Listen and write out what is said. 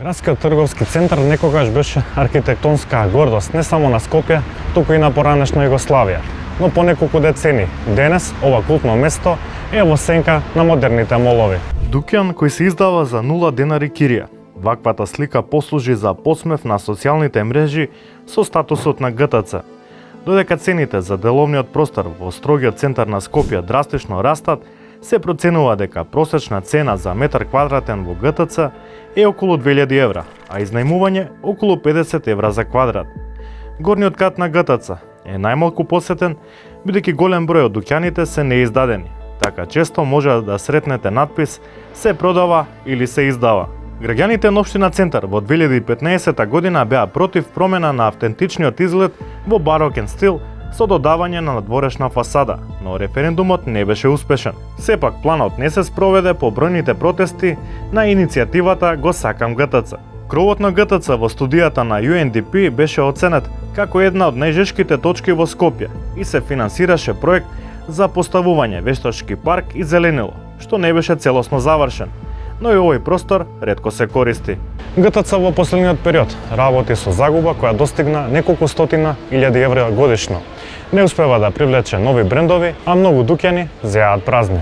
Градскиот трговски центар некогаш беше архитектонска гордост не само на Скопје, туку и на поранешна Југославија. Но по неколку децени денес ова култно место е во сенка на модерните молови. Дуќан кој се издава за 0 денари кирија. Ваквата слика послужи за подсмев на социјалните мрежи со статусот на ГТЦ. Додека цените за деловниот простор во строгиот центар на Скопје драстично растат, се проценува дека просечна цена за метар квадратен во ГТЦ е околу 2000 евра, а изнајмување околу 50 евра за квадрат. Горниот кат на ГТЦ е најмалку посетен, бидејќи голем број од дуќаните се неиздадени, така често може да сретнете надпис "Се продава" или "Се издава". Граѓаните на општина Центар во 2015 година беа против промена на автентичниот изглед во барокен стил со додавање на надворешна фасада, но референдумот не беше успешен. Сепак планот не се спроведе по бројните протести на иницијативата "Го сакам ГТЦ". Кровот на ГТЦ во студијата на UNDP беше оценет како една од најжешките точки во Скопје и се финансираше проект за поставување вештачки парк и зеленило, што не беше целосно завршен, но и овој простор ретко се користи. ГТЦ во последниот период работи со загуба која достигна неколку стотина илјади евра годишно. Не успева да привлече нови брендови, а многу дуќани зеаат празни.